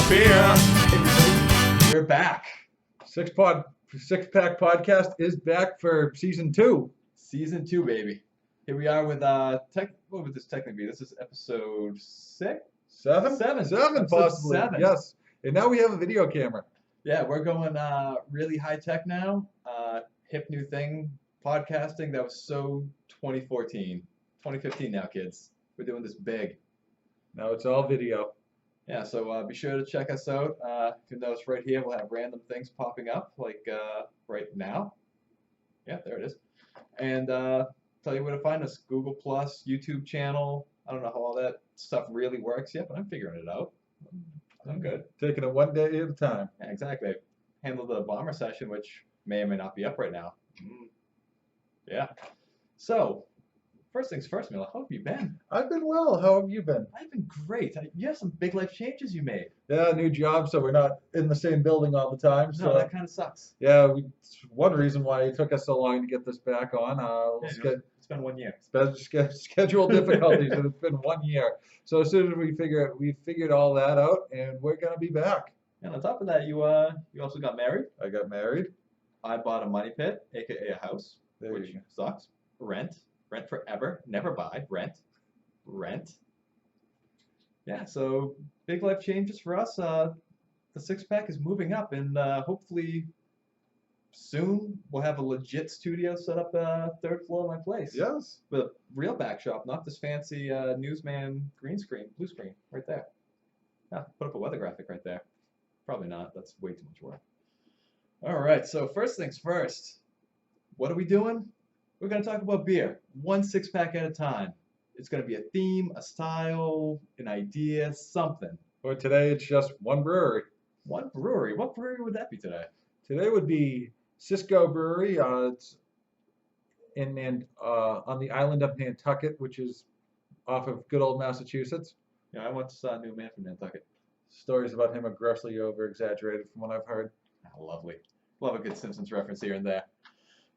beer. We're back. Six Pack Podcast is back for season 2. Season 2, baby. Here we are with what would this technically be? This is episode 6? 7? Seven. 7 Episode possibly. 7. Yes. And now we have a video camera. Yeah, we're going really high tech now. Hip new thing, podcasting. That was so 2014. 2015 now, kids. We're doing this big. Now it's all video. Yeah, so be sure to check us out. If you notice right here, we'll have random things popping up, like right now. Yeah, there it is. And tell you where to find us. Google+, YouTube channel. I don't know how all that stuff really works yet, but I'm figuring it out. I'm good. Taking it one day at a time. Yeah, exactly. Handled the bomber session, which may or may not be up right now. Yeah. So, first things first, Miller, how have you been? I've been well. How have you been? I've been great. You have some big life changes you made. Yeah, new job, so we're not in the same building all the time. No, So that kind of sucks. yeah, one reason why it took us so long to get this back on. It's been 1 year. Schedule difficulties, and it's been 1 year. So as soon as we figured all that out, and we're gonna be back. And on top of that, you also got married. I got married. I bought a money pit, aka a house, There which you go. sucks. Rent forever, never buy. Rent. Yeah, so big life changes for us. The six pack is moving up, and hopefully soon we'll have a legit studio set up third floor of my place. Yes. With a real back shop, not this fancy newsman blue screen right there. Yeah, put up a weather graphic right there. Probably not. That's way too much work. All right, so first things first. What are we doing? We're going to talk about beer, 1 6-pack at a time. It's going to be a theme, a style, an idea, something. For today, it's just one brewery. One brewery. What brewery would that be today? Today would be Cisco Brewery. It's on the island of Nantucket, which is off of good old Massachusetts. Yeah, I once saw a new man from Nantucket. Stories about him are grossly over-exaggerated from what I've heard. Oh, lovely. Love a good Simpsons reference here and there.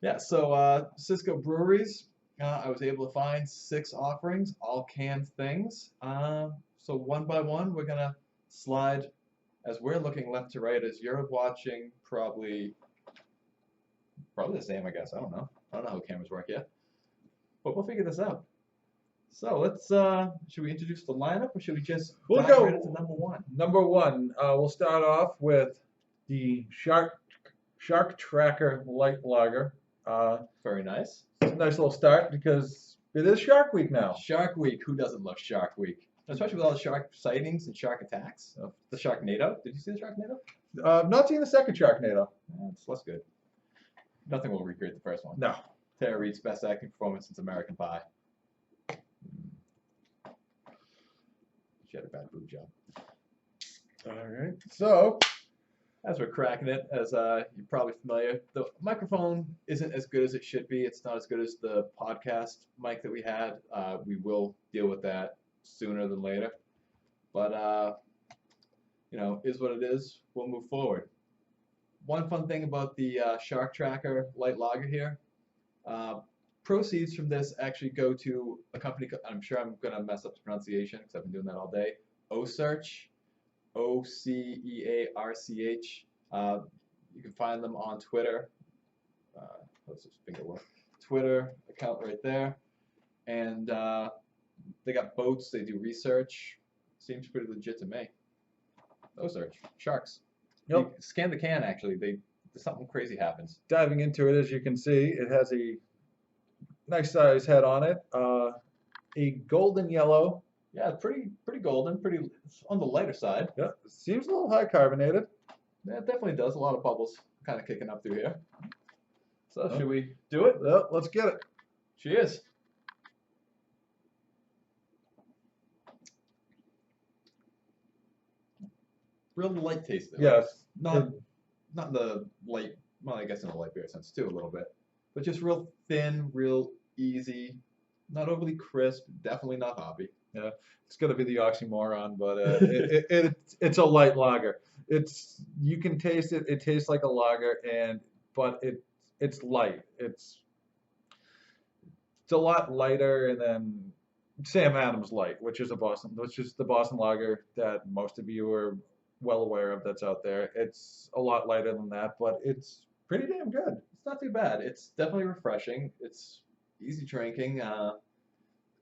Yeah, so Cisco Breweries, I was able to find 6 offerings, all canned things. So one by one, we're going to slide, as we're looking left to right, as you're watching, probably the same, I guess. I don't know. I don't know how cameras work yet. But we'll figure this out. So let's, should we introduce the lineup, or should we just dive right into number 1? Number 1, we'll start off with the Shark Tracker Light Lager. Very nice. It's a nice little start because it is Shark Week now. Shark Week. Who doesn't love Shark Week? Especially with all the shark sightings and shark attacks. The Sharknado. Did you see the Sharknado? I've not seen the second Sharknado. It's less good. Nothing will recreate the first one. No. Tara Reid's best acting performance since American Pie. She had a bad boob job. All right. So, as we're cracking it, as you're probably familiar, the microphone isn't as good as it should be. It's not as good as the podcast mic that we had. We will deal with that sooner than later. But, is what it is. We'll move forward. One fun thing about the Shark Tracker Light Lager here, proceeds from this actually go to a company, I'm sure I'm going to mess up the pronunciation because I've been doing that all day, Ocearch. Ocearch. You can find them on Twitter. Let's just finger work. Twitter account right there. And they got boats. They do research. Seems pretty legit to me. Ocearch. Sharks. Yep. You scan the can, actually. Something crazy happens. diving into it, as you can see, it has a nice size head on it. A golden yellow. Yeah, pretty golden. Pretty on the lighter side. Yeah, seems a little high carbonated. Yeah, it definitely does. A lot of bubbles kind of kicking up through here. So should we do it? Well, let's get it. Cheers. Real light taste though. Yes. Not the light, well, I guess in a light beer sense too a little bit. But just real thin, real easy, not overly crisp, definitely not hoppy. Yeah, it's gonna be the oxymoron, but it's a light lager. You can taste it. It tastes like a lager, but it's light. It's a lot lighter than Sam Adams Light, which is the Boston lager that most of you are well aware of that's out there. It's a lot lighter than that, but it's pretty damn good. It's not too bad. It's definitely refreshing. It's easy drinking.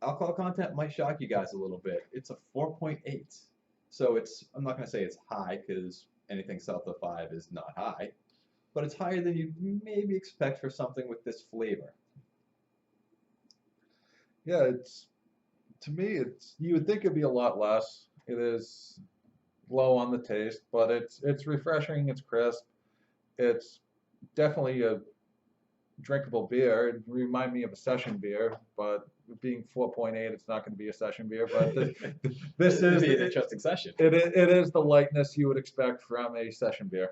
Alcohol content might shock you guys a little bit. It's a 4.8. So I'm not going to say it's high because anything south of 5 is not high, but it's higher than you maybe expect for something with this flavor. Yeah, to me, you would think it'd be a lot less. It is low on the taste, but it's refreshing, it's crisp. It's definitely a drinkable beer. It remind me of a session beer, but being 4.8, it's not going to be a session beer. But this is an interesting session. It is the lightness you would expect from a session beer.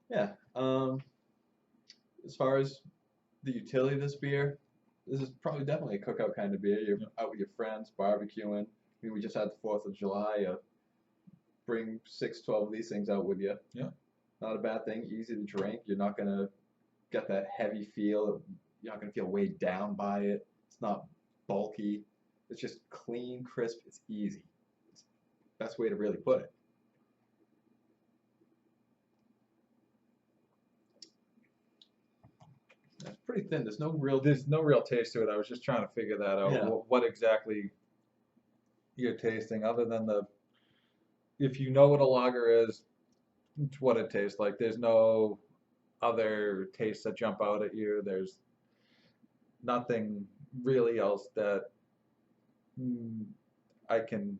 Yeah. As far as the utility of this beer, this is probably definitely a cookout kind of beer. You're out with your friends, barbecuing. I mean, we just had the 4th of July. Bring 6, 12 of these things out with you. Yeah. Not a bad thing. Easy to drink. You're not going to get that heavy feel. You're not going to feel weighed down by it. It's not bulky. It's just clean, crisp. It's easy. It's the best way to really put it. It's pretty thin. There's no real taste to it. I was just trying to figure that out. Yeah. What exactly you're tasting, other than if you know what a lager is, it's what it tastes like. There's no other tastes that jump out at you. There's nothing really else that I can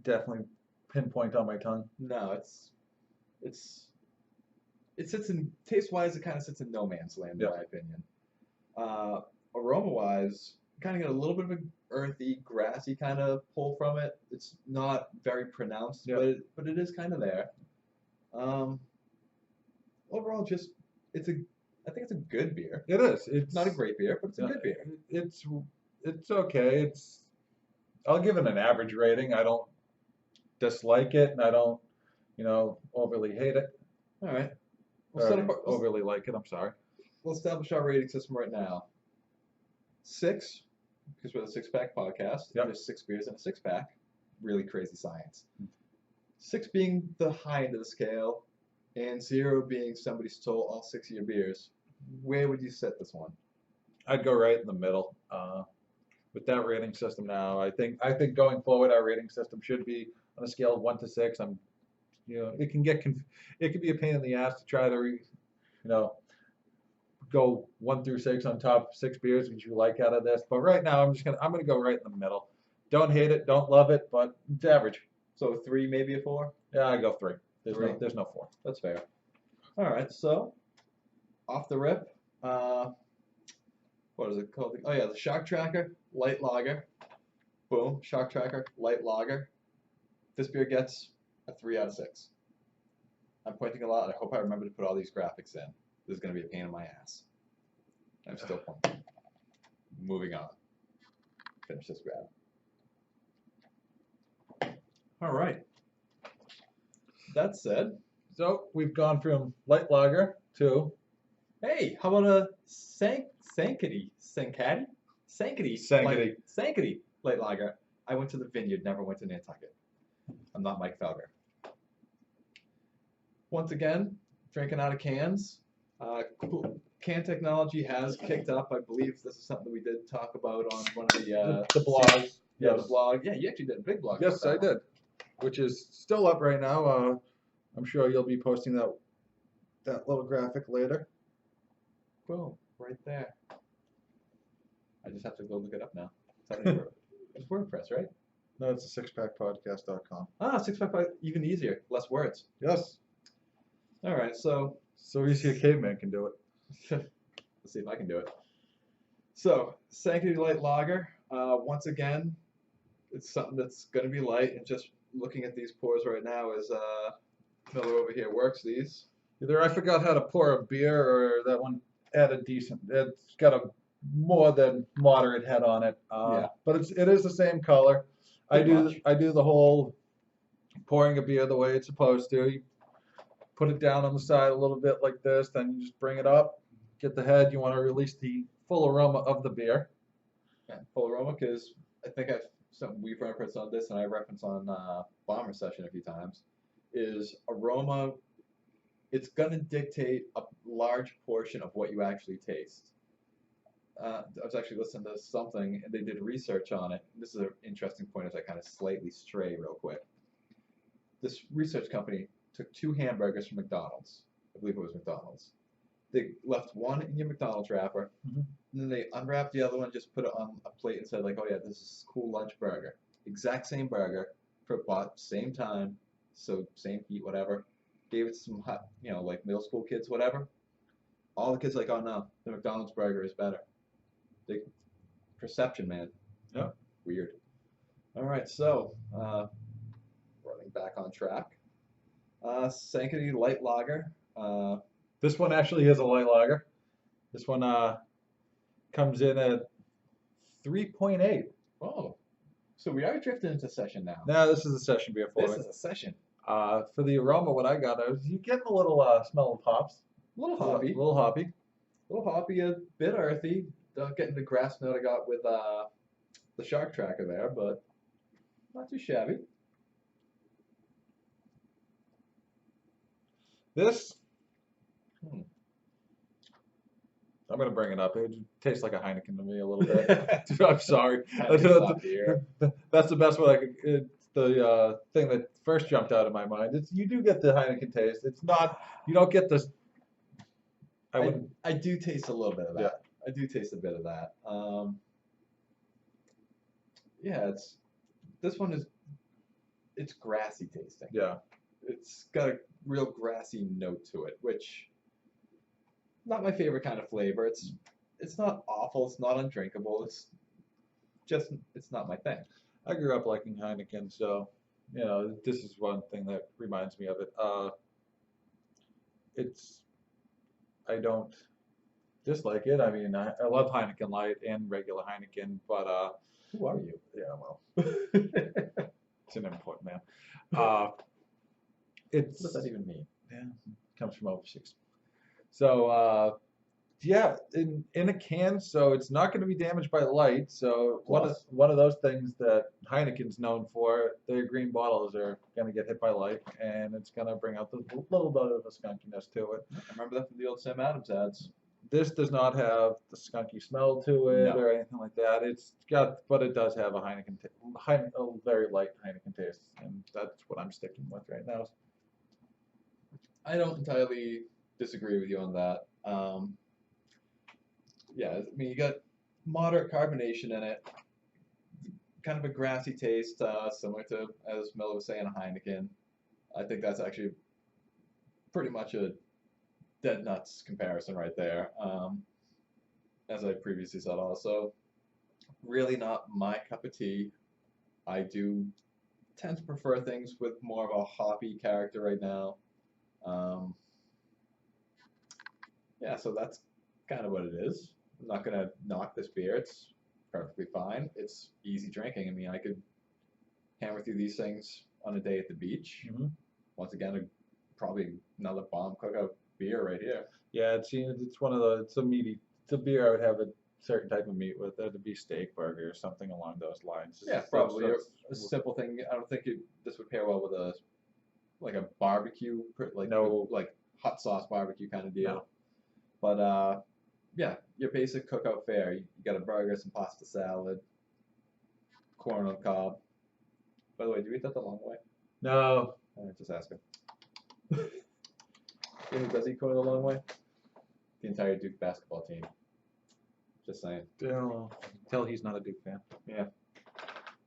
definitely pinpoint on my tongue. No, it sits in taste wise. It kind of sits in no man's land, in my opinion. Aroma wise, kind of get a little bit of an earthy, grassy kind of pull from it. It's not very pronounced, but it is kind of there. Overall, I think it's a good beer. It is. It's not a great beer, but it's a good beer. It's okay. I'll give it an average rating. I don't dislike it, and I don't, overly hate it. All right. Overly like it. I'm sorry. We'll establish our rating system right now. 6, because we're the 6-pack podcast. Yep. There's 6 beers in a 6-pack. Really crazy science. 6 being the high end of the scale, and 0 being somebody stole all 6 of your beers. Where would you set this one? I'd go right in the middle. With that rating system now, I think going forward, our rating system should be on a scale of 1 to 6. It can be a pain in the ass to try to go 1 through 6 on top 6 beers which you like out of this. But right now, I'm gonna go right in the middle. Don't hate it, don't love it, but it's average. So 3, maybe a 4? Yeah, I go 3. Three. There's no 4. That's fair. All right, so off the rip, what is it called? Oh yeah, the Shock Tracker Light Lager. Boom, Shock Tracker Light Lager. This beer gets a 3 out of 6. I'm pointing a lot. I hope I remember to put all these graphics in. This is going to be a pain in my ass. I'm still pointing. Moving on. Finish this grab. All right. That said, so we've gone from light lager to hey, how about a Sankaty light lager. I went to the vineyard, never went to Nantucket. I'm not Mike Felger. Once again, drinking out of cans. Cool. Can technology has kicked up. I believe this is something we did talk about on one of the blogs. Yeah, the blog. Yeah, you actually did a big blog. Yes, I did, which is still up right now. I'm sure you'll be posting that little graphic later. Boom, right there. I just have to go look it up now. It's WordPress, right? No, it's a sixpackpodcast.com. Ah, 655, even easier, less words. Yes. All right, so easy a caveman can do it. Let's see if I can do it. So, Sankaty Light Lager. Once again, it's something that's going to be light, and just looking at these pours right now as Miller over here works these. Either I forgot how to pour a beer, or that one had a decent. It's got a more than moderate head on it. But it is the same color. I do the whole pouring a beer the way it's supposed to. You put it down on the side a little bit like this, then you just bring it up, get the head. You want to release the full aroma of the beer. Yeah, full aroma, because I think we've referenced on this, and I referenced on Bomber Session a few times. is aroma. It's gonna dictate a large portion of what you actually taste. I was actually listening to something, and they did research on it. This is an interesting point as I kind of slightly stray real quick. This research company took 2 hamburgers from McDonald's. I believe it was McDonald's. They left one in your McDonald's wrapper, and then they unwrapped the other one, just put it on a plate and said, like, oh yeah, this is a cool lunch burger. Exact same burger, for about same time, so same heat, whatever. Gave it to some hot, like middle school kids, whatever. All the kids like, oh no, the McDonald's burger is better. Big perception, man. Yeah. Weird. All right, so running back on track. Sankaty Light Lager. This one actually is a light lager. This one comes in at 3.8. Oh, so we are drifting into session now. Now this is a session beer for This me. is a session. For the aroma, what I got is you getting a little smell of hops. A little hoppy. A little hoppy. A little hoppy, a bit earthy. Don't get the grass note I got with the Shark Tracker there, but not too shabby. This, I'm gonna bring it up. It tastes like a Heineken to me a little bit. I'm sorry. That's the best way I could. It's the thing that first jumped out of my mind. It's you do get the Heineken taste. It's not. You don't get this. I do taste a little bit of that. Yeah. I do taste a bit of that. Yeah, this one is it's grassy tasting. Yeah. It's got a real grassy note to it, which not my favorite kind of flavor. It's not awful. It's not undrinkable. It's not my thing. I grew up liking Heineken, so this is one thing that reminds me of it. I don't dislike it. I mean, I love Heineken Light and regular Heineken, but who are you? Yeah, well, it's an import, man. What does that even mean? Yeah, it comes from overseas. So yeah, in a can, so it's not going to be damaged by light. So one of those things that Heineken's known for, their green bottles are going to get hit by light, and it's going to bring out the little bit of a skunkiness to it. I remember that from the old Sam Adams ads. This does not have the skunky smell to it or anything like that. But it does have a a very light Heineken taste, and that's what I'm sticking with right now. I don't entirely disagree with you on that. Yeah, I mean, you got moderate carbonation in it, kind of a grassy taste, similar to, as Miller was saying, a Heineken. I think that's actually pretty much a dead nuts comparison right there. As I previously said also, really not my cup of tea. I do tend to prefer things with more of a hoppy character right now. Yeah, so that's kind of what it is. I'm not going to knock this beer. It's perfectly fine. It's easy drinking. I mean, I could hammer through these things on a day at the beach. Once again, probably another bomb cookout beer right here. Yeah, it's one of the, it's a beer I would have a certain type of meat with. That'd be steak burger or something along those lines. Yeah, probably a simple thing. I don't think this would pair well with a barbecue, like hot sauce barbecue kind of deal. No. But yeah, your basic cookout fare. You got a burger, some pasta salad, corn on the cob. By the way, do you eat that the long way? No. Just asking. You know who does eat corn the long way? The entire Duke basketball team. Just saying. Tell he's not a Duke fan. Yeah.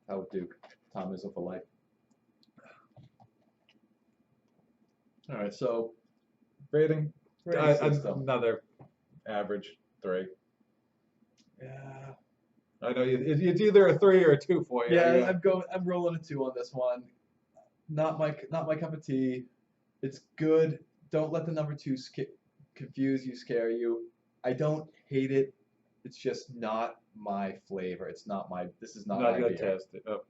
How Duke? Tom Izzo for life. All right, so rating system. Another average 3. Yeah. I know it's either a 3 or a 2 for you. Yeah, I'm rolling a 2 on this one. Not my cup of tea. It's good. Don't let the number 2 confuse you, scare you. I don't hate it. It's just not my flavor. This is not my beer. Test it. Oh.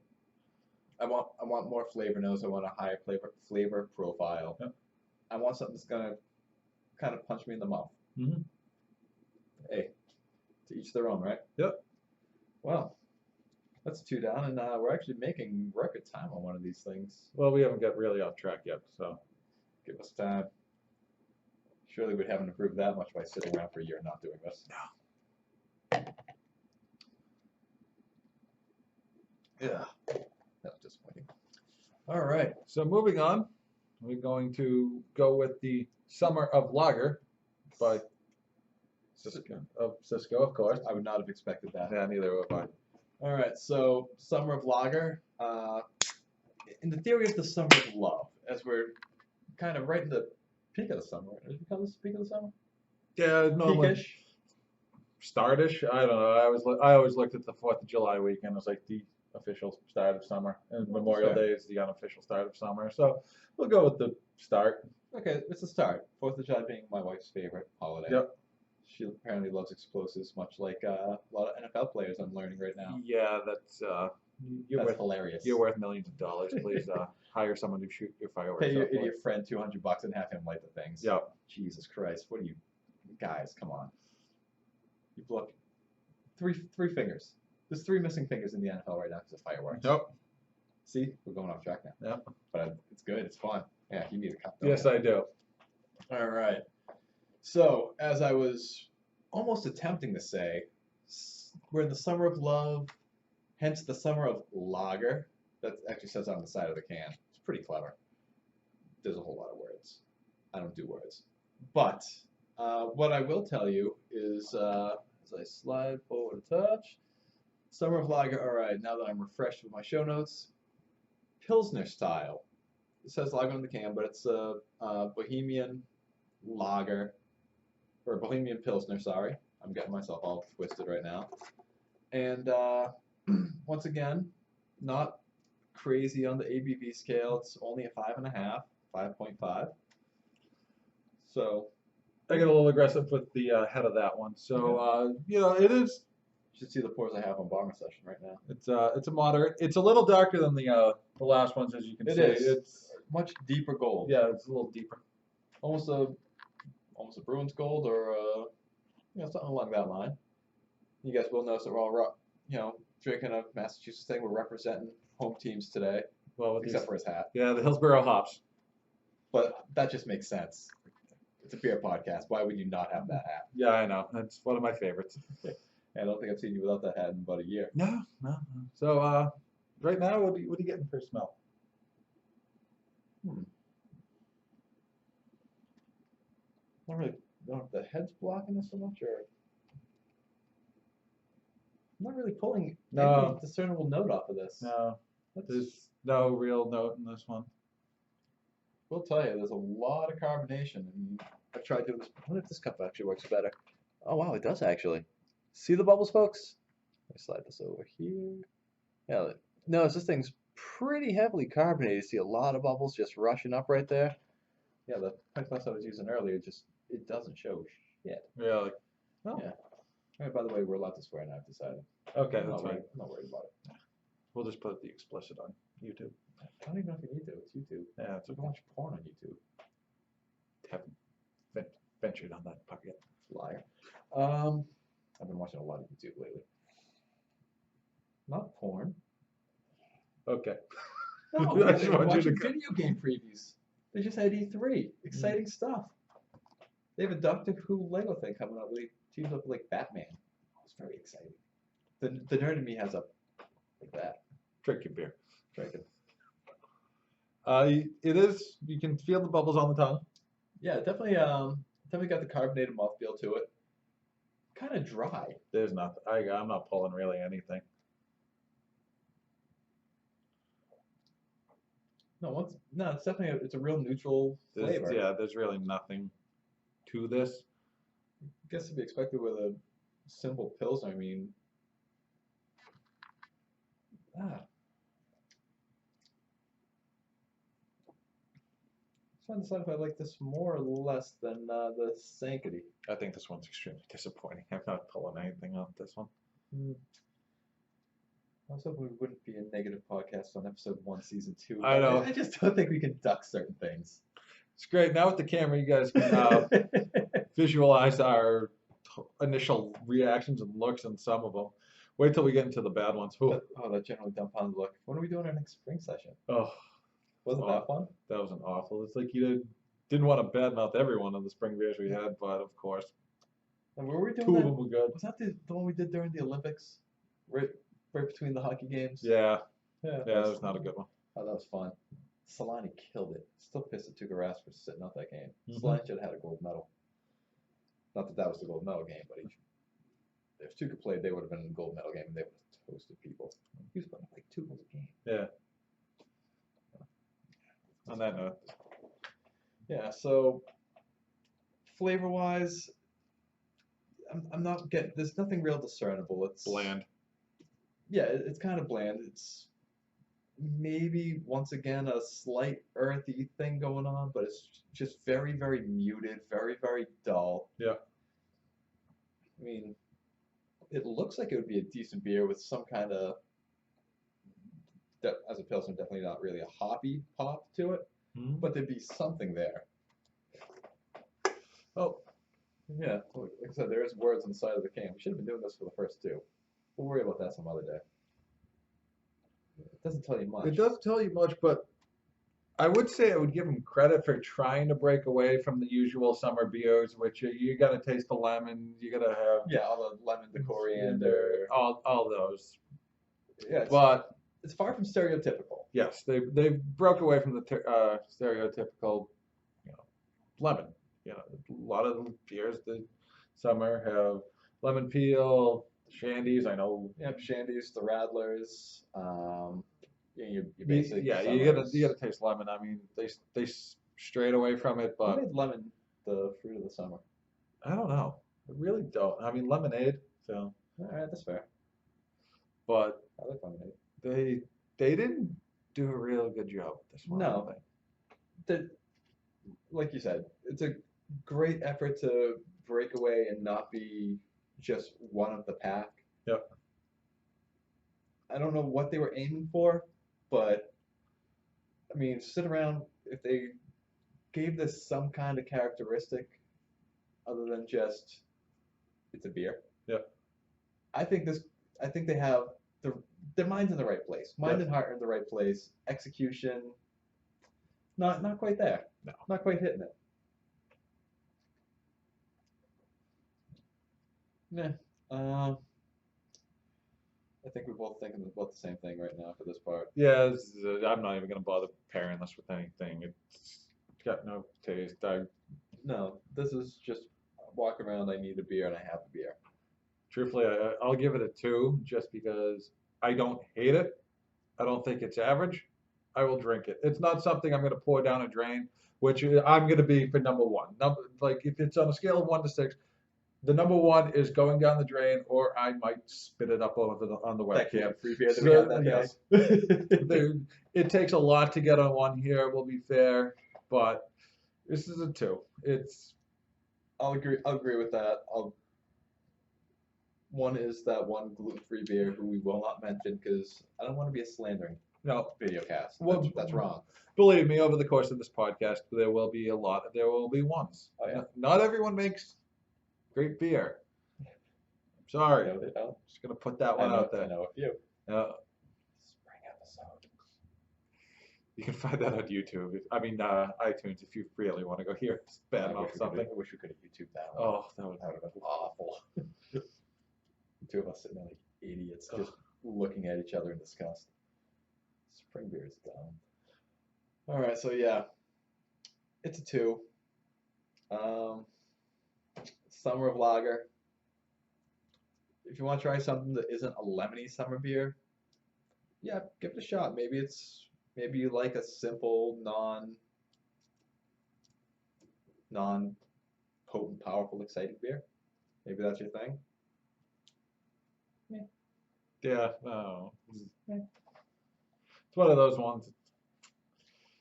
I want more flavor notes. I want a higher flavor profile. Yep. I want something that's gonna kind of punch me in the mouth. Hey, to each their own, right? Yep. Well, That's 2 down, and we're actually making record time on one of these things. Well, we haven't got really off track yet, so. Give us time. Surely we haven't improved that much by sitting around for a year and not doing this. No. Yeah. That was disappointing. All right. So moving on, we're going to go with the Summer of Lager by Cisco, of course. I would not have expected that. Yeah, neither would I. All right, so Summer of Lager, in the theory of the Summer of Love, as we're kind of right in the peak of the summer. Did we call this peak of the summer? Yeah, normally Peakish? startish. I don't know. I always looked at the 4th of July weekend as like the official start of summer, and Well, Memorial fair. Day is the unofficial start of summer. So we'll go with the start. Okay, it's the start. 4th of July being my wife's favorite holiday. Yep. She apparently loves explosives, much like a lot of NFL players I'm learning right now. Yeah, that's That's hilarious. you're worth millions of dollars. Please hire someone to shoot your fireworks. Pay your off with. idiot friend $200 and have him light the things. Yeah. Jesus Christ, what are you guys? Come on. You blow three fingers. There's 3 missing fingers in the NFL right now because of fireworks. Nope. See, we're going off track now. Yep. But it's good. It's fun. Yeah, you need a cup. Yes, I do. All right. So, as I was almost attempting to say, we're in the summer of love, hence the summer of lager. That actually says on the side of the can. It's pretty clever. There's a whole lot of words. I don't do words. But what I will tell you is, as I slide forward a touch, summer of lager. All right, now that I'm refreshed with my show notes, Pilsner style. It says lager on the can, but it's a Bohemian lager, or Bohemian Pilsner, sorry. I'm getting myself all twisted right now. And once again, not crazy on the ABV scale. It's only a 5.5, 5.5. So I get a little aggressive with the head of that one. So it is. you should see the pours I have on Bomber Session right now. It's a moderate. It's a little darker than the last ones, as you can see. It is. It's Much deeper gold. yeah, it's a little deeper. Almost a Bruins gold, or something along that line. You guys will notice that we're all drinking a Massachusetts thing. We're representing home teams today, Well, with except for his hat. yeah, the Hillsborough hops. But that just makes sense. It's a beer podcast. Why would you not have that hat? Yeah, I know. That's one of my favorites. I don't think I've seen you without that hat in about a year. No. So right now, what are you getting for a smell? Not really. No, the head's blocking us so much, or I'm not really pulling No. any discernible note off of this. No, That's, there's no real note in this one. we'll tell you, there's a lot of carbonation. And I tried doing this. I wonder if this cup actually works better. Oh wow, it does actually. See the bubbles, folks? Let me slide this over here. Yeah, no, this thing's pretty heavily carbonated. You see a lot of bubbles just rushing up right there. Yeah, the pint glass I was using earlier it doesn't show shit. Really? Oh. Yeah. All right, by the way, we're allowed to swear now, I've decided. Okay, I'm that's not fine. worried, I'm not worried about it. We'll just put the explicit on YouTube. I don't even know if you need to. It's YouTube. Yeah, it's You okay. can watch porn on YouTube. Haven't ventured on that part yet. Liar. I've been watching a lot of YouTube lately. Not porn. Okay. No, I I've just been want you to watching go. video game previews. They just had E3. Exciting stuff. They have a Doctor Who Lego thing coming up. We teams up with like Batman. It's very exciting. The nerd in me has a like that. Drink your beer. Drinking. It is. You can feel the bubbles on the tongue. Yeah, definitely. Definitely got the carbonated mouthfeel to it. Kind of dry. There's nothing. I'm not pulling really anything. No, it's definitely it's a real neutral flavor. There's really nothing to this. I guess to be expected with a simple Pilsner. I mean, I'm trying to decide if I like this more or less than the Sankaty. I think this one's extremely disappointing. I'm not pulling anything off this one. I was hoping we wouldn't be a negative podcast on episode 1, season 2. I know. I just don't think we can duck certain things. It's great. Now with the camera, you guys can visualize our initial reactions and looks on some of them. Wait till we get into the bad ones. Ooh. That generally dumbfounded look. When are we doing our next spring session? Oh, Wasn't that fun? that was an awful. It's like you didn't want to badmouth every one of the spring beers we had, but of course, And were we doing two that? of them were good. Was that the one we did during the Olympics? Right between the hockey games? Yeah, Yeah, that was not a good one. Oh, that was fun. Solani killed it. Still pissed at Tuukka Rask for sitting out that game. Mhm. Solani should have had a gold medal. Not that that was the gold medal game, but if Tuukka played, they would have been in the gold medal game and they would have toasted people. He was putting up like 2 goals a game. Yeah. On that note, Yeah, so flavor wise, I'm not getting, there's nothing real discernible. It's bland. Yeah, it's kind of bland. It's maybe once again a slight earthy thing going on, but it's just very, very muted, very, very dull. Yeah. I mean, it looks like it would be a decent beer with some kind of, as a pilsner, definitely not really a hoppy pop to it, Mhm. but there'd be something there. Oh, yeah, like I said, there is words on the side of the can. We should have been doing this for the first 2. We'll worry about that some other day. It doesn't tell you much. It doesn't tell you much, but I would say I would give them credit for trying to break away from the usual summer beers, which you got to taste the lemon, you got to have Yeah, all the lemon, the coriander. all those. Yeah, But it's far from stereotypical. yes, they broke away from the stereotypical, lemon. A lot of the beers this summer have lemon peel, shandies. I know. Yep, shandies, the rattlers. You basically You gotta taste lemon. I mean, they strayed away from it, Who but made lemon the fruit of the summer? I don't know. I really don't. I mean, lemonade. So, All right, that's fair. but I like lemonade. they didn't do a real good job with this one. I don't No. think. Like you said, it's a great effort to break away and not be just one of the pack. Yep. I don't know what they were aiming for, but I mean, sit around if they gave this some kind of characteristic other than just it's a beer. Yep. I think they have their mind's in the right place. Mind and heart are in the right place. Execution, not quite there. No. Not quite hitting it. Yeah. I think we're both thinking about the same thing right now for this part. Yeah, I'm not even gonna bother pairing this with anything. It's got no taste. No, this is just walk around. I need a beer and I have a beer. Truthfully, I'll give it a 2 just because I don't hate it. I don't think it's average. I will drink it. It's not something I'm gonna pour down a drain, which I'm gonna be for number 1. Like if it's on a scale of 1 to 6. The number 1 is going down the drain, or I might spit it up on the That webcam. free beer that we had that Yes. day. It takes a lot to get on one here. We'll be fair, but this is a 2. I'll agree with that. One is that one gluten-free beer who we will not mention because I don't want to be a slandering video cast. Well, That's wrong. Believe me, over the course of this podcast, there will be ones. Oh, yeah. Not everyone makes great beer. I'm sorry. No, they don't. Just gonna put that one out I there. know a few. Spring episode. You can find that on YouTube. iTunes if you really want to go hear us bad mouth something. I wish we could have YouTube that one. Oh, that would That would have been awful. The 2 of us sitting there like idiots, just looking at each other in disgust. Spring beer is dumb. All right, so yeah, it's a 2. Summer of lager. If you want to try something that isn't a lemony summer beer, yeah, give it a shot. Maybe you like a simple, non-potent, powerful, exciting beer. Maybe that's your thing. Yeah, no. Yeah. It's one of those ones.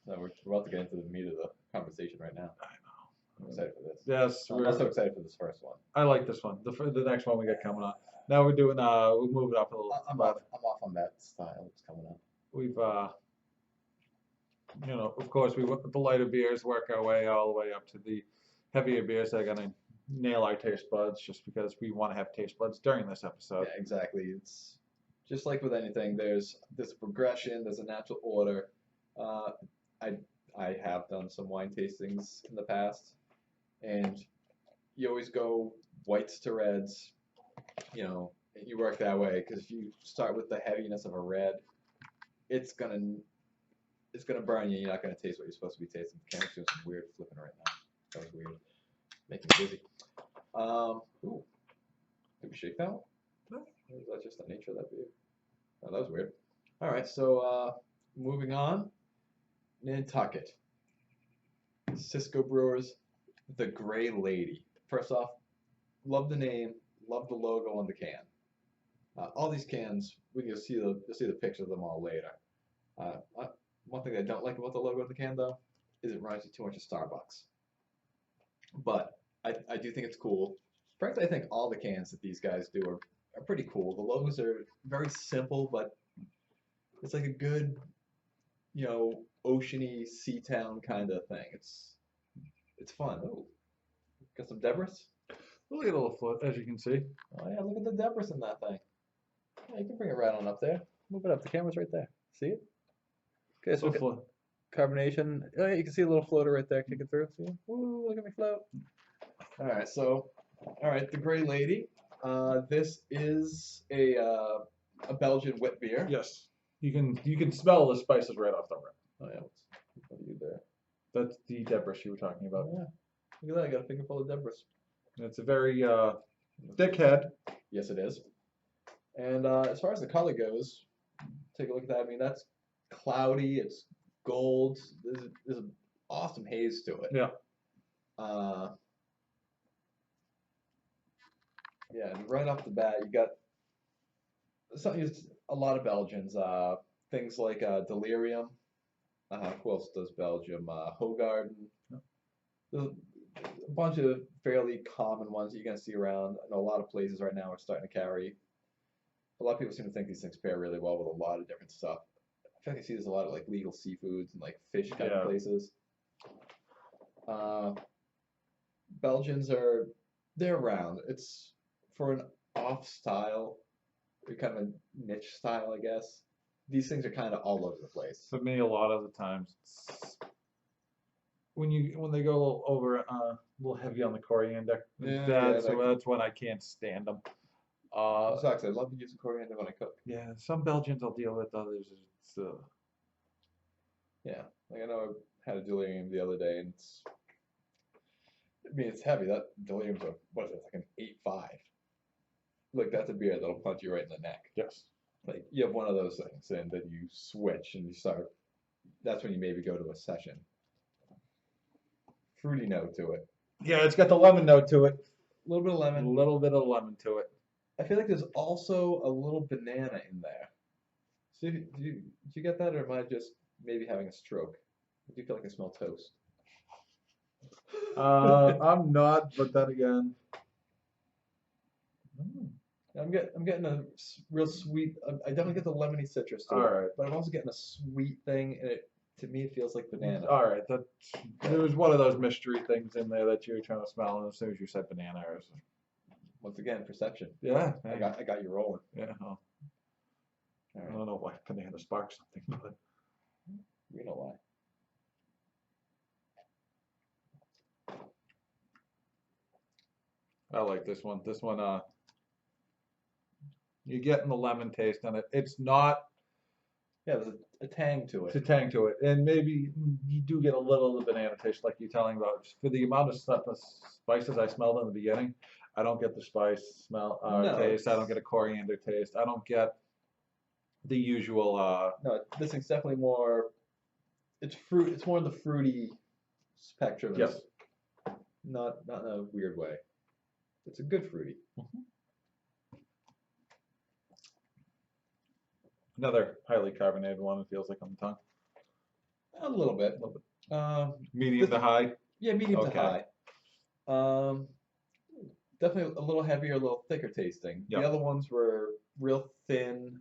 No, we're about to get into the meat of the conversation right now. I know. I'm excited for this. Yes, I'm also excited for this first one. I like this one. The next one we got coming on. Now we're doing. We'll move it up a little. I'm off on that style that's coming up. We've of course we went with the lighter beers, work our way all the way up to the heavier beers that are gonna nail our taste buds just because we want to have taste buds during this episode. Yeah, exactly. It's just like with anything. There's a progression. There's a natural order. Uh, I I have done some wine tastings in the past, and you always go whites to reds, and you work that way because if you start with the heaviness of a red, it's gonna it's gonna burn you. You're not gonna taste what you're supposed to be tasting. The camera's doing some weird flipping right now. That was weird, making me dizzy. Ooh, did we shake that one? Or is that just the nature of that beer? Oh, that was weird. All right, so moving on, Nantucket, Cisco Brewers, the Gray Lady. First off, love the name, love the logo on the can. All these cans, you'll see the picture of them all later. One thing I don't like about the logo of the can though is it reminds me too much of Starbucks. But I do think it's cool. Frankly, I think all the cans that these guys do are pretty cool. The logos are very simple, but it's like a good, oceany sea town kind of thing. It's fun. Oh, got some debris. Look at a little float, as you can see. Oh yeah, look at the debris in that thing. Yeah, you can bring it right on up there. Move it up. The camera's right there. See it? Okay, so look at carbonation. Oh, yeah, you can see a little floater right there kicking through. See it? Ooh, look at me float. All right, the Gray Lady. This is a Belgian wit beer. Yes, you can smell the spices right off the rip. Oh yeah, what are you there? That's the debris you were talking about. Oh, yeah. Look at that, I got a finger full of debris. It's a very thick head. Yes, it is. And as far as the color goes, take a look at that. I mean, that's cloudy. It's gold. There's an awesome haze to it. Yeah. Yeah, and right off the bat, you got a lot of Belgians. Things like Delirium. Who else does Belgium? Hogarden. There's a bunch of fairly common ones that you're going to see around. I know a lot of places right now are starting to carry. A lot of people seem to think these things pair really well with a lot of different stuff. I feel like I see there's a lot of like legal seafoods and like fish kind of places. Belgians they're around. It's for an off style, kind of a niche style, I guess. These things are kind of all over the place. For me, a lot of the times, when they go a little over, a little heavy on the coriander. That's when I can't stand them. Sucks. I love to use coriander when I cook. Yeah, some Belgians I'll deal with, others it's. Yeah, like I know I had a delirium the other day, and it's heavy. That delirium's what is it, like an 8.5. Like that's a beer that'll punch you right in the neck. Yes. Like you have one of those things, and then you switch, and you start. That's when you maybe go to a session. Fruity note to it. Yeah, it's got the lemon note to it. A little bit of lemon. A little bit of lemon to it. I feel like there's also a little banana in there. So did you get that, or am I just maybe having a stroke? I do feel like I smell toast. I'm not, but then again. I'm getting a real sweet. I definitely get the lemony citrus to it. All right. But I'm also getting a sweet thing, and to me it feels like banana. All right, there was one of those mystery things in there that you were trying to smell, and as soon as you said banana, I was. Once again, perception. Yeah. I got you rolling. Yeah. Oh. I don't know why banana sparks something, but you know why. I like this one. This one, you're getting the lemon taste on it. It's not. Yeah, there's a tang to it. It's a tang to it, and maybe you do get a little of the banana taste, like you're telling about. For the amount of spices I smelled in the beginning, I don't get the spice smell taste. I don't get a coriander taste. I don't get the usual. No, this thing's definitely more. It's fruit. It's more in the fruity spectrum. Yes. Not in a weird way. It's a good fruity. Mm-hmm. Another highly carbonated one. It feels like on the tongue. A little bit. Medium to high. Yeah, medium to high. Definitely a little heavier, a little thicker tasting. Yep. The other ones were real thin.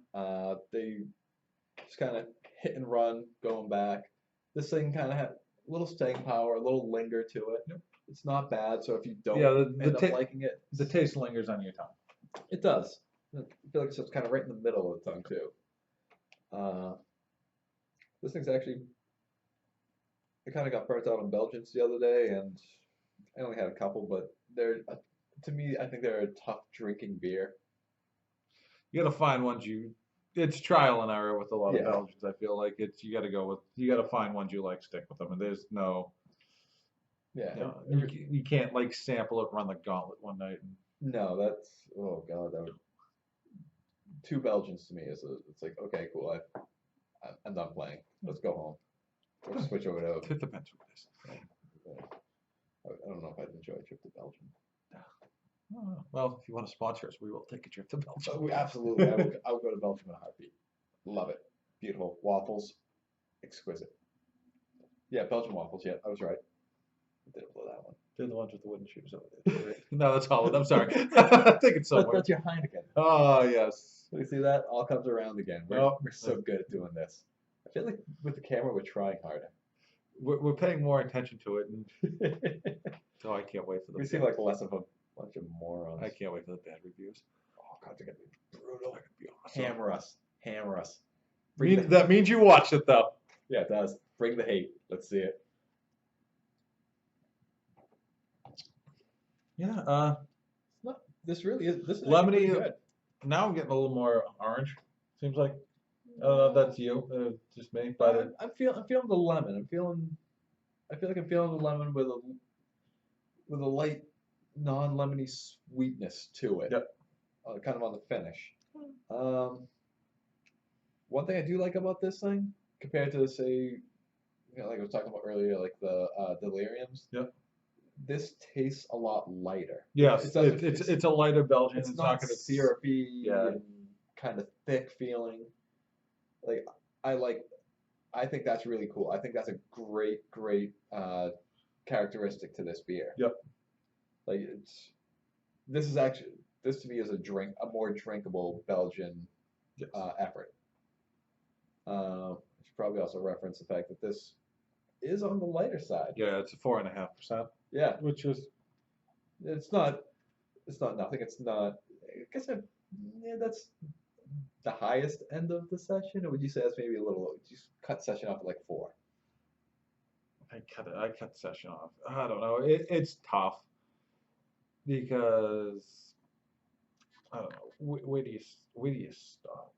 They just kind of hit and run, going back. This thing kind of had a little staying power, a little linger to it. Yep. It's not bad. So if you don't Yeah, end up liking it, the taste lingers on your tongue. it does. I feel like it's kind of right in the middle of the tongue too. This thing's actually, I kind of got burnt out on Belgians the other day, and I only had a couple, but they're to me, I think they're a tough drinking beer. You got to find ones it's trial and error with a lot of Yeah. Belgians. I feel like you got to find ones you like, stick with them, and there's no, Yeah, you can't like sample it, run the gauntlet one night. no, that's oh god, that would two Belgians to me is it's like okay, cool, I'm done playing. Let's go home or switch over to. It depends what it is. I don't know if I'd enjoy a trip to Belgium. Well, if you want to sponsor us, we will take a trip to Belgium. We absolutely, I would go to Belgium in a heartbeat. Love it, beautiful waffles, exquisite. Yeah, Belgian waffles. Yeah, I was right. I didn't blow that one. They're the ones with the wooden shoes over there. No, that's Holland. I'm sorry. I think it's somewhere. That's your Heineken. Oh, yes. You see that? All comes around again. We're Oh. so good at doing this. I feel like with the camera, we're trying harder. We're paying more attention to it, and so I can't wait for We seem like less of a bunch of morons. I can't wait for the bad reviews. Oh god, they're gonna be brutal. They're gonna be awesome. Hammer us. That means you watched it, though. Yeah, it does. Bring the hate. Let's see it. Yeah. This really is. This is Lemony. good. Now I'm getting a little more orange. Seems like. I don't know if that's you, just me, but I'm feeling the lemon. I feel like I'm feeling the lemon with a light non-lemony sweetness to it. Yep. Kind of on the finish. One thing I do like about this thing, compared to say, like I was talking about earlier, like the deliriums. Yep. This tastes a lot lighter. yes, it's a lighter Belgian. It's not not going to syrupy Yeah. and kind of thick feeling. Like I think that's really cool. I think that's a great characteristic to this beer. Yep. Like this to me is a more drinkable Belgian Yes. effort. I should probably also reference the fact that this is on the lighter side. Yeah, it's a 4.5%. Yeah, Which is it's not nothing. It's not. I guess that's the highest end of the session, or would you say that's maybe a little low? Just cut session off at like 4. I cut the session off. I don't know. It's tough because I don't know. Where do you stop?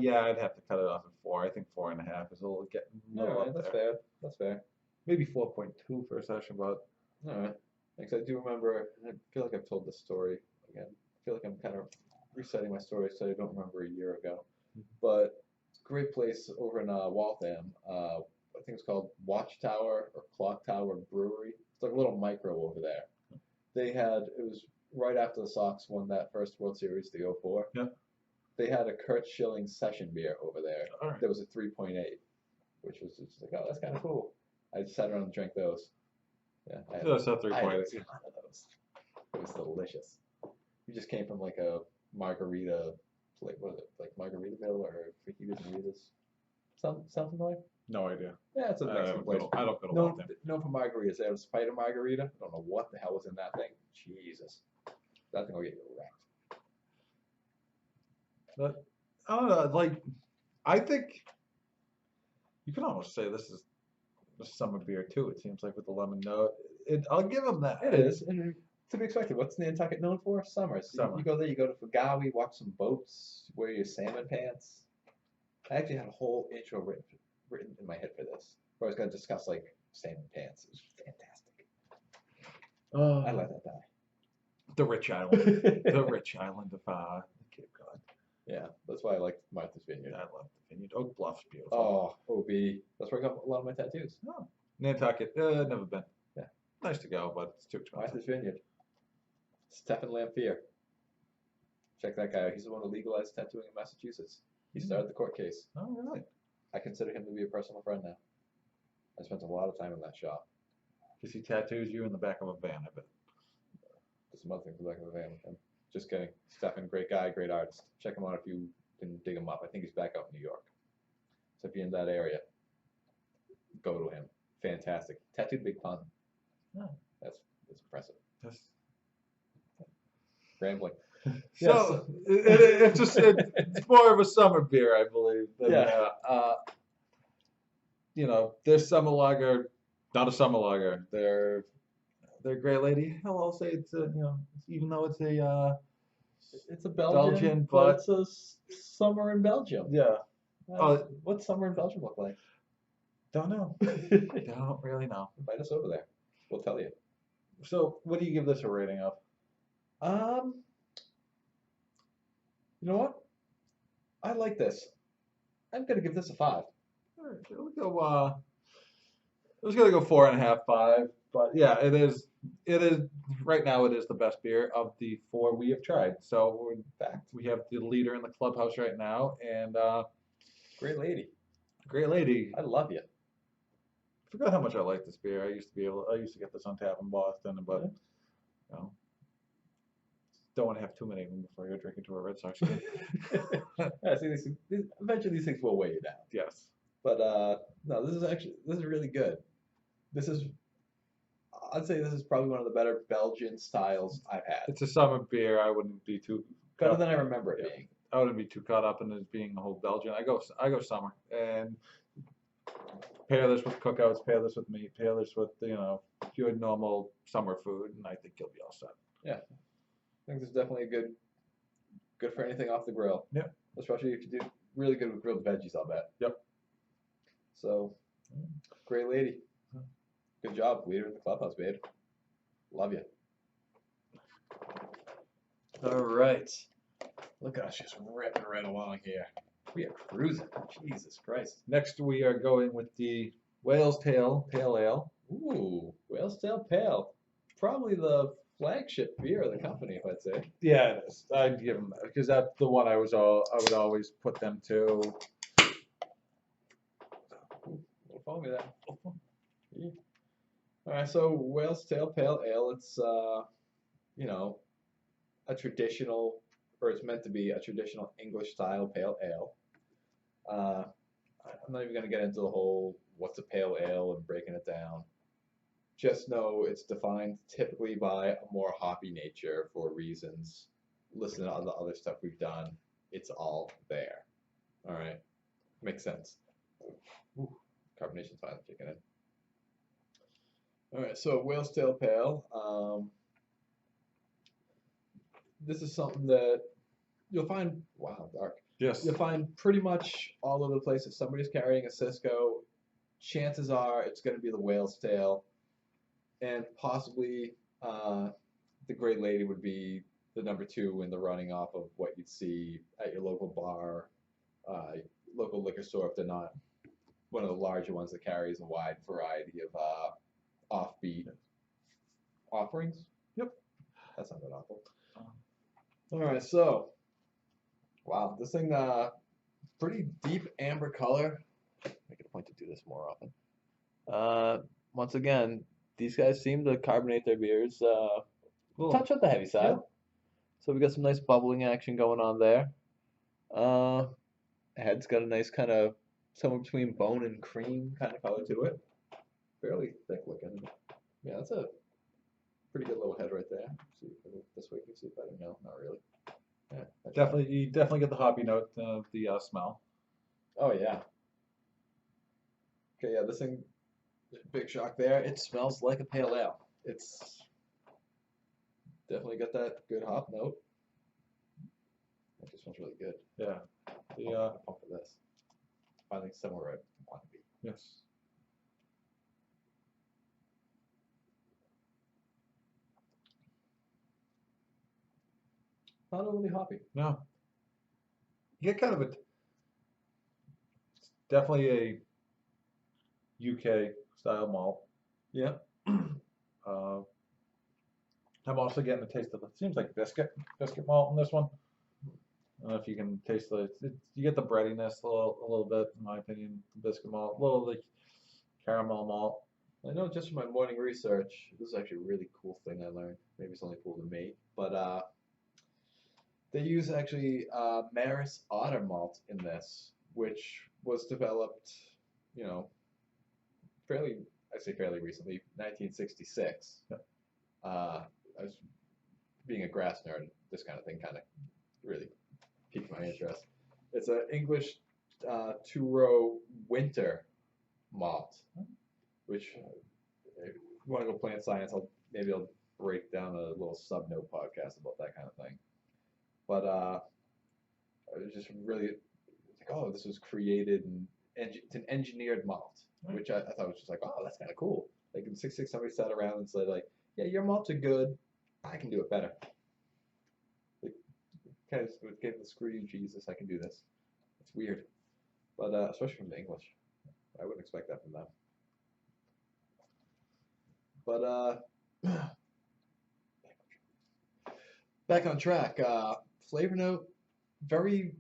Yeah, I'd have to cut it off at 4. I think 4.5 is getting a little up that's there. fair. That's fair. Maybe 4.2 for a session, but All right. Thanks. I do remember. I feel like I've told this story again. I feel like I'm kind of resetting my story, so I don't remember a year ago. But great place over in Waltham. I think it's called Watchtower or Clock Tower Brewery. It's like a little micro over there. It was right after the Sox won that first World Series, the 04. Yeah. They had a Kurt Schilling session beer over there. all right. There was a 3.8, which was just like, oh, that's kind of cool. I just sat around and drank those. Yeah. That's a I had 3.8. a ton of those. It was delicious. We just came from like a margarita, like what is it, like Margaritaville or Fajitas and Ritas? Something like? No idea. Yeah, it's a Mexican place. I don't go to No, Waltham. known for margaritas. They have a spider margarita. I don't know what the hell was in that thing. Jesus. That thing will get you wrecked. But I don't know. Like, I think you can almost say this is a summer beer too. It seems like with the lemon note. I'll give them that. It is. And to be expected. What's Nantucket known for? Summer. So Summer. You go there, you go to Fagawi, watch some boats, wear your salmon pants. I actually had a whole intro written in my head for this, where I was going to discuss like salmon pants. It was fantastic. Oh, I let that die. the rich island. The rich island of Cape Cod. Yeah, that's why I like Martha's Vineyard. I love the vineyard. Oak Bluff's beautiful. Oh, OB. That's where I got a lot of my tattoos. Oh, Nantucket. Never been. Yeah. Nice to go, but it's too expensive. Martha's Vineyard. Stephen Lamphere. Check that guy out. He's the one who legalized tattooing in Massachusetts. He started the court case. Oh, really? I consider him to be a personal friend now. I spent a lot of time in that shop. Because he tattoos you in the back of a van, I bet. There's some other things in the back of the van with him. Just kidding. Stefan, great guy, great artist. Check him out if you can dig him up. I think he's back out in New York. So if you're in that area, go to him. Fantastic. Tattooed Big Pun. Oh. That's It's impressive. Yes. Rambling. So it's more of a summer beer, I believe. Than, Yeah. Their summer lager, not a summer lager. They're Grey Lady. Hell, I'll say it's even though it's a It's a Belgian, but it's a summer in Belgium. yeah. What's summer in Belgium look like? Don't know. Don't really know. Invite us over there. We'll tell you. So, what do you give this a rating of? You know what? I like this. I'm gonna give this a 5. All right, we'll go. I was gonna go 4.5, 5, but yeah, it is. It is right now. It is the best beer of the 4 we have tried. So in fact, we have the leader in the clubhouse right now, and Great lady. Great Lady. I love you. I forgot how much I like this beer. I used to get this on tap in Boston, but don't want to have too many of them before I go drinking to a Red Sox game. Yeah, see, eventually these things will weigh you down. Yes. But no, this is really good. I'd say this is probably one of the better Belgian styles I've had. It's a summer beer. I wouldn't be too Better than I remember it being. I wouldn't be too caught up in it being the whole Belgian. I go summer and pair this with cookouts, pair this with meat, pair this with your normal summer food, and I think you'll be all set. Yeah, I think this is definitely good for anything off the grill. Yeah, especially if you do really good with grilled veggies, I'll bet. Yep. So, Great lady. Good job, leader in the clubhouse, babe. Love you. All right. Look at us just ripping right along here. We are cruising. Jesus Christ. Next, we are going with the Whale's Tail Pale Ale. Ooh, Whale's Tail Pale. Probably the flagship beer of the company, if I'd say. Yeah, it is. I'd give them that because that's the one I would always put them to. Don't follow me there. Yeah. All right, so Whale's Tail Pale Ale. It's a traditional, or it's meant to be a traditional English style pale ale. I'm not even going to get into the whole what's a pale ale and breaking it down. Just know it's defined typically by a more hoppy nature for reasons. Listen to all the other stuff we've done. It's all there. All right. Makes sense. Ooh, carbonation's finally kicking in. All right, so Whale's Tail Pale. This is something that you'll find, wow, dark. Yes. You'll find pretty much all over the place. If somebody's carrying a Cisco, chances are it's going to be the Whale's Tail. And possibly the Great Lady would be the number 2 in the running off of what you'd see at your local bar, local liquor store, if they're not one of the larger ones that carries a wide variety of offbeat offerings. Yep. That sounded awful. All right, so wow, this thing pretty deep amber color. Make it a point to do this more often. Once again, these guys seem to carbonate their beers touch on the heavy side. Yep. So we got some nice bubbling action going on there. Head's got a nice kind of somewhere between bone and cream kind of color to it. Fairly thick looking. Yeah, that's a pretty good little head right there. See if this way you can see better. No, not really. Yeah, you definitely get the hoppy note, the smell. Oh yeah. Okay, yeah, this thing, big shock there. It smells like a pale ale. It's definitely got that good hop note. It just smells really good. Yeah. I'm pumped for this. Finally somewhere I want to be. Yes. Not overly hoppy. No. You get kind of definitely a UK style malt. Yeah. I'm also getting the taste of it seems like biscuit malt in this one. I don't know if you can taste you get the breadiness a little bit, in my opinion, the biscuit malt, a little of the caramel malt. I know just from my morning research, this is actually a really cool thing I learned. Maybe it's only cool to me, but they use actually Maris Otter malt in this, which was developed, fairly recently, 1966. Yep. I was being a grass nerd. This kind of thing kind of really piqued my interest. It's an English two-row winter malt, which if you want to go plant science, maybe I'll break down a little sub-note podcast about that kind of thing. But I was just really like, oh, this was created and it's an engineered malt, which I thought was just like, oh, that's kind of cool. Like in 6.6, somebody sat around and said like, yeah, your malts are good. I can do it better. Like, kind of gave the screw you, Jesus, I can do this. It's weird, but especially from the English, I wouldn't expect that from them. But back on track. Flavor note, very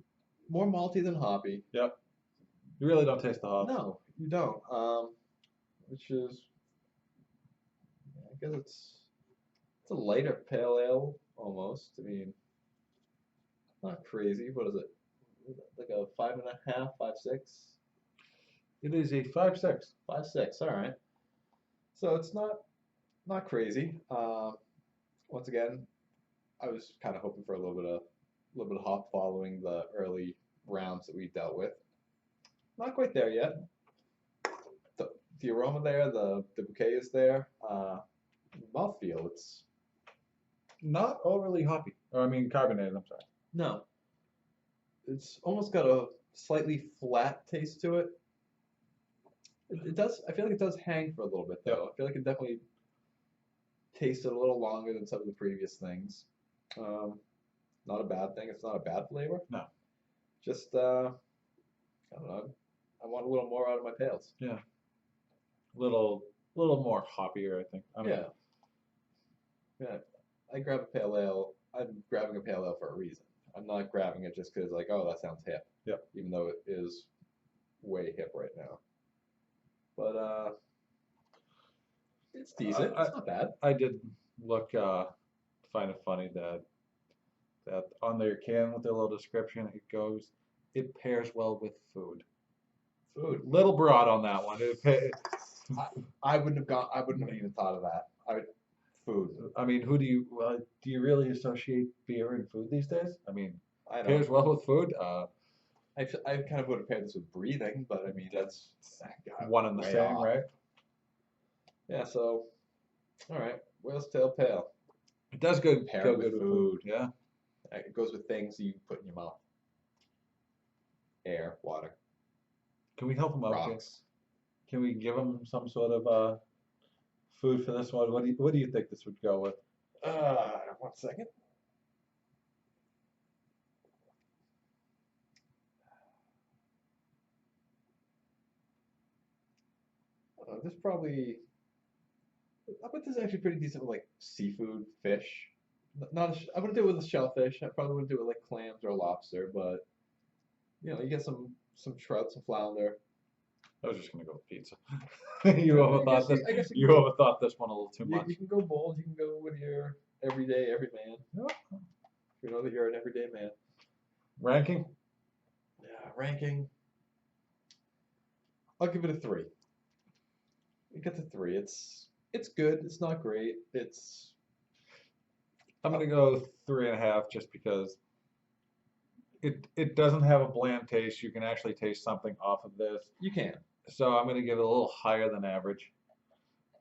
more malty than hoppy. Yep. You really don't taste the hops. No, you don't. Which is, I guess it's a lighter pale ale almost. I mean, not crazy. What is it? Like a 5.5, 5.6? It is a 5.6. 5.6. All right. So it's not crazy. Once again, I was kind of hoping for a little bit of hop following the early rounds that we dealt with. Not quite there yet. The aroma there, the bouquet is there. Mouthfeel, it's Not overly hoppy. Or I mean carbonated, I'm sorry. no. It's almost got a slightly flat taste to it. It does. I feel like it does hang for a little bit though. Yep. I feel like it definitely tasted a little longer than some of the previous things. Not a bad thing. It's not a bad flavor. No. Just I don't know. I want a little more out of my pails. Yeah. Little more hoppier, I think. Yeah. Yeah. I grab a pale ale. I'm grabbing a pale ale for a reason. I'm not grabbing it just because like, oh, that sounds hip. Yep. Even though it is way hip right now. But it's decent. It's not bad. I did look find it funny that on their can with their little description it goes, it pairs well with food. Food. Little broad on that one. I wouldn't have even thought of that. Food. I mean, do you really associate beer and food these days? I mean, I know. pairs well with food. I kind of would have paired this with breathing, but I mean that's One and the way same, off. right? Yeah. So, all right. Whale's tail pale. It does good. Pair Go with good with food. food. Yeah. It goes with things you put in your mouth. Air, water, Can we help them out? rocks. Can we give them some sort of food for this one? What do you think this would go with? 1 second. This probably. I bet this is actually pretty decent with like seafood, fish. I wouldn't do it with a shellfish. I probably wouldn't do it like clams or lobster, but you get some trout, some flounder. I was just gonna go with pizza. You overthought this. I guess You overthought this one a little too you, much. you can go bold. You can go with your everyday everyman. Yeah. You know that you're an everyday man. Ranking? Yeah, ranking. I'll give it a 3. It gets a 3. It's good. It's not great. I'm gonna go 3.5 just because it doesn't have a bland taste. You can actually taste something off of this. You can. So I'm gonna give it a little higher than average.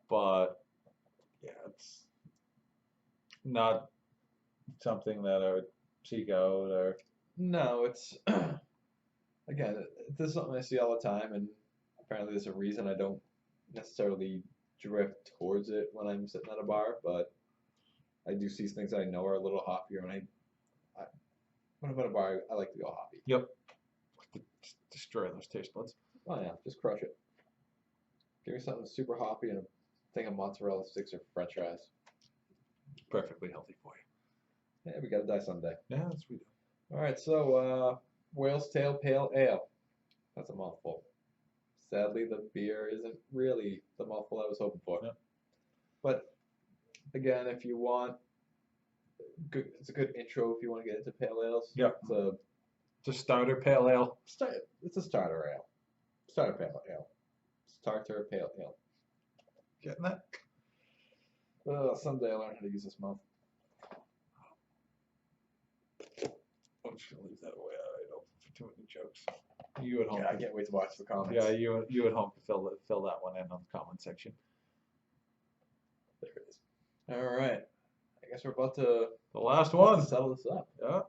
But yeah, it's not something that I would seek out or No, it's again, this is something I see all the time, and apparently there's a reason I don't necessarily drift towards it when I'm sitting at a bar, but I do see things I know are a little hoppier, and when I'm at a bar, I like to go hoppy. Yep. Destroy those taste buds. Oh yeah, just crush it. Give me something super hoppy and a thing of mozzarella sticks or French fries. Perfectly healthy for you. Yeah, we gotta die someday. Yeah, that's what we do. All right, so Whale's Tail Pale Ale. That's a mouthful. Sadly, the beer isn't really the mouthful I was hoping for. Yeah. But again, if you want, it's a good intro if you want to get into pale ales. Yeah. It's a starter pale ale. It's a starter ale. Starter pale ale. Starter pale ale. Getting that? Someday I'll learn how to use this mouth. I'm just gonna leave that away. I don't for too many jokes. You at home? Yeah, I can't wait to watch the comments. Yeah, you at home to fill that one in on the comment section. There it is. All right. I guess we're about to The last one. settle this up. Yeah.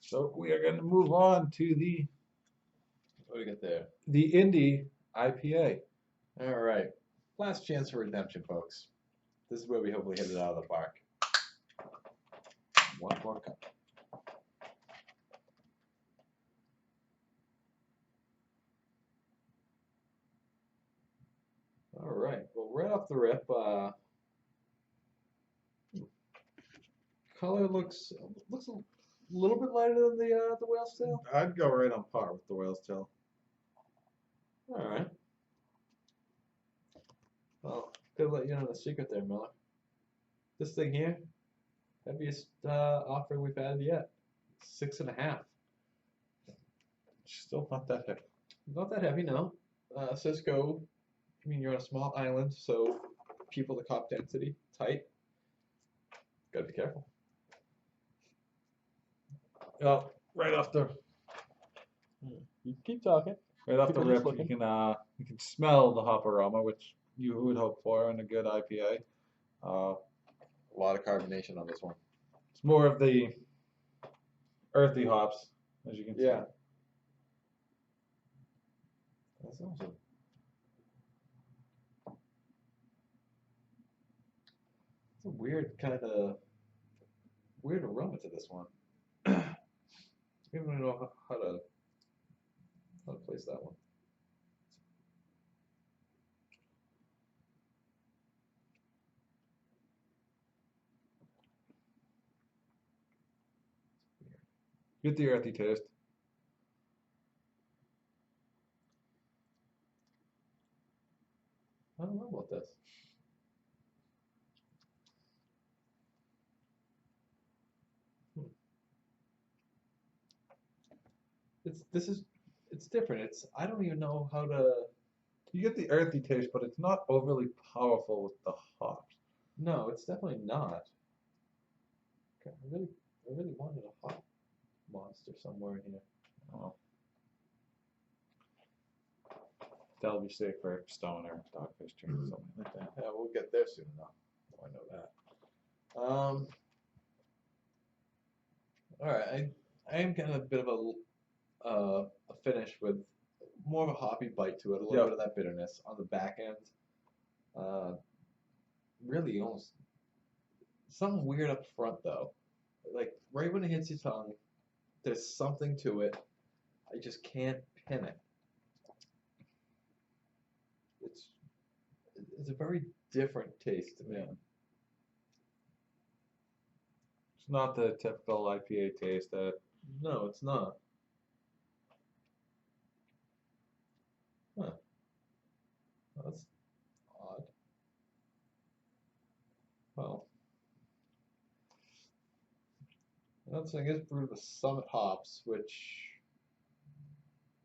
So we are going to move on to What do we get there? the Indie IPA. All right. Last chance for redemption, folks. This is where we hopefully hit it out of the park. One more cup. All right. Well, right off the rip, color looks a little bit lighter than the whale's tail. I'd go right on par with the whale's tail. All right. Well, could let you know the secret there, Miller. This thing here, heaviest offering we've had yet. 6.5. Still not that heavy. Not that heavy, no. Cisco, I mean, you're on a small island, so people to cop density, tight. Gotta be careful. Well, right off the You keep talking. right off the People rip, just looking. you can smell the hop aroma, which you would hope for in a good IPA. A lot of carbonation on this one. It's more of the earthy hops, as you can see. Yeah. That's awesome. It's a weird aroma to this one. I don't even know how to place that one. Get the earthy taste. I don't know about this. It's different. I don't even know how to. You get the earthy taste, but it's not overly powerful with the hops. No, it's definitely not. Okay, I really wanted a hop monster somewhere in here. Oh. That'll be safe for Stoner and Dogfish Drink or something like that. Yeah, we'll get there soon enough. Oh, I know that. All right, I am getting a bit of a finish with more of a hoppy bite to it, a little bit of that bitterness on the back end. Really almost something weird up front though. Like right when it hits your tongue, there's something to it. I just can't pin it. It's a very different taste to me. Yeah. It's not the typical IPA taste that. No, it's not. Huh. That's odd. Well, that thing is brewed with Summit hops, which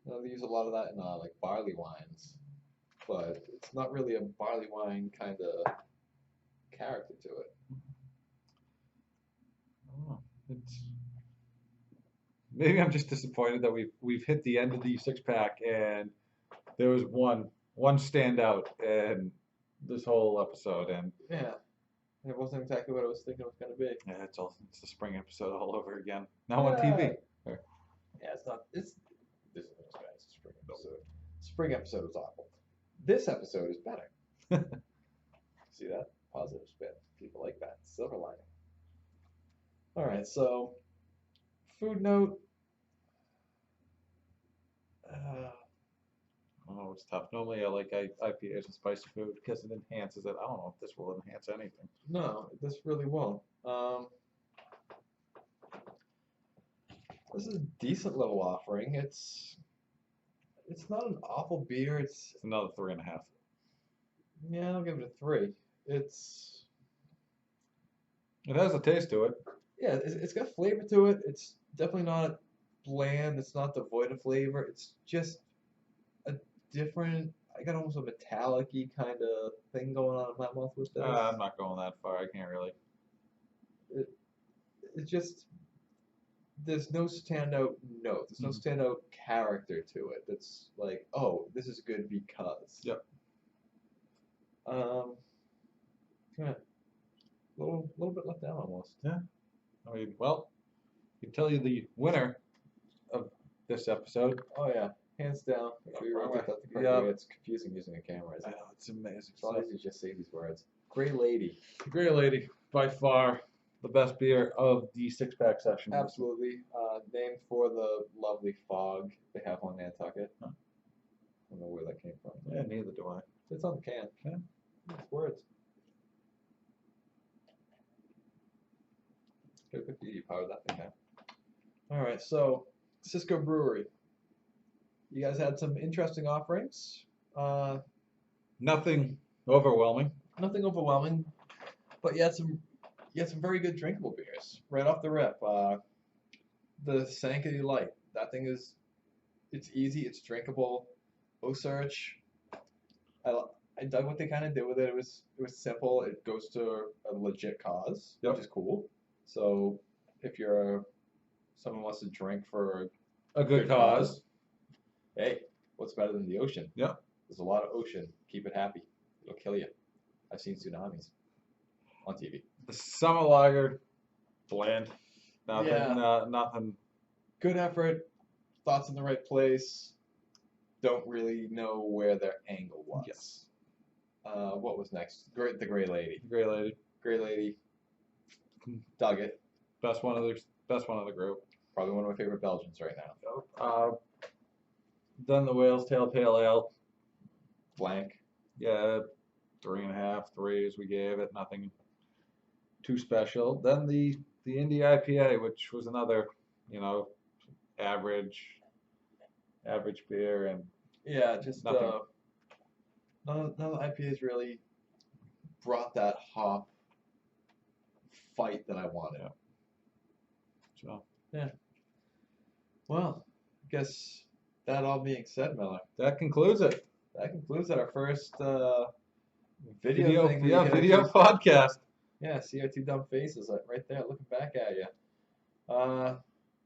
they use a lot of that in like barley wines, but it's not really a barley wine kind of character to it. Oh, maybe I'm just disappointed that we've hit the end of the 6-pack and there was one standout in this whole episode, and Yeah, it wasn't exactly what I was thinking it was going to be. yeah, it's the spring episode all over again. Now on TV. Yeah, it's not. This is as bad as the spring episode. Spring episode was awful. This episode is better. See that? Positive spin. People like that. Silver lining. All right, so food note. Oh, it's tough. Normally I like IPAs and spicy food because it enhances it. I don't know if this will enhance anything. No, this really won't. This is a decent little offering. It's not an awful beer. It's another 3.5. Yeah, I'll give it a 3. It has a taste to it. Yeah, it's got flavor to it. It's definitely not bland. It's not devoid of flavor. It's just a different, I got almost a metallic-y kind of thing going on in my mouth with this. I'm not going that far. I can't really. It's just there's no standout note. There's no standout character to it. That's like, oh, this is good because. Yep. Yeah. Little bit left down almost. Yeah. I mean, well, I can tell you the winner of this episode. Oh yeah, hands down. Make sure you rotate that the correct Yeah. way. It's confusing using a camera. I know, it's amazing. It's not easy to just say these words. Grey Lady. Grey Lady, by far the best beer of the 6-pack session. Absolutely. Named for the lovely fog they have on Nantucket. Huh. I don't know where that came from. Yeah, neither do I. It's on the can. Yeah. It's words. Good for you, power that thing now. Alright, so Cisco Brewery. You guys had some interesting offerings. Nothing overwhelming. Nothing overwhelming, but you had some very good drinkable beers right off the rip. The Sankaty Light. That thing it's easy, it's drinkable. Search. I dug what they kind of did with it. It was simple. It goes to a legit cause, Yep. which is cool. So if someone wants to drink for A good cause. hey, what's better than the ocean? Yep. There's a lot of ocean. Keep it happy. It'll kill you. I've seen tsunamis on TV. The summer lager, bland. Nothing. Yeah. Nothing. Good effort. Thoughts in the right place. Don't really know where their angle was. Yes. What was next? The Grey Lady. Grey Lady, Grey Lady. Dug it. best one of the group. Probably one of my favorite Belgians right now. Then the Whale's Tail Pale Ale. Blank. Yeah, 3.5, 3 as we gave it. Nothing too special. Then the Indie IPA, which was another, average beer, and Yeah, just Nothing. none of the IPAs really brought that hop fight that I wanted. so Well, I guess that all being said, Miller, that concludes it. that concludes our first video thing. Video podcast. Yeah, see our two dumb faces right there looking back at you. All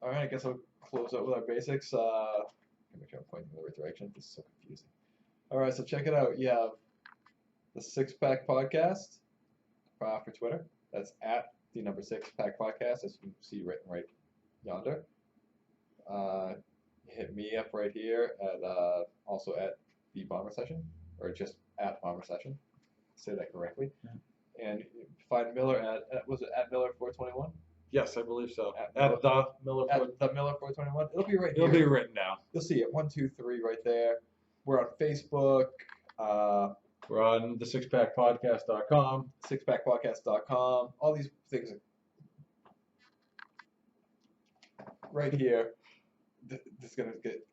right, I guess I'll close out with our basics. Make sure I'm pointing in the right direction. This is so confusing. All right, so check it out. You have the 6-Pack Podcast for Twitter. That's at the number 6-Pack Podcast, as you can see written right yonder. Hit me up right here at also at the Bomber Session, or just at Bomber Session. Say that correctly. Yeah. And find Miller at was it at Miller 421? Yes, I believe so. At At the Miller. The Miller 421. It'll be right It'll here. be written down. You'll see it. 1, 2, 3 right there. We're on Facebook. We're on the 6packpodcast.com. 6packpodcast.com. All these things are right here. This is gonna get.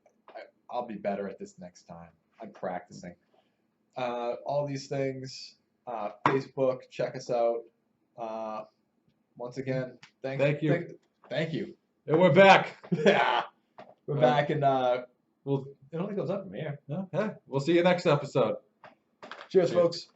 I'll be better at this next time. I'm practicing. All these things. Facebook. Check us out. Once again, Thank you. Thank you. And we're back. Yeah. We're back, and We'll it only goes up from here. we'll see you next episode. Cheers, Cheers. folks.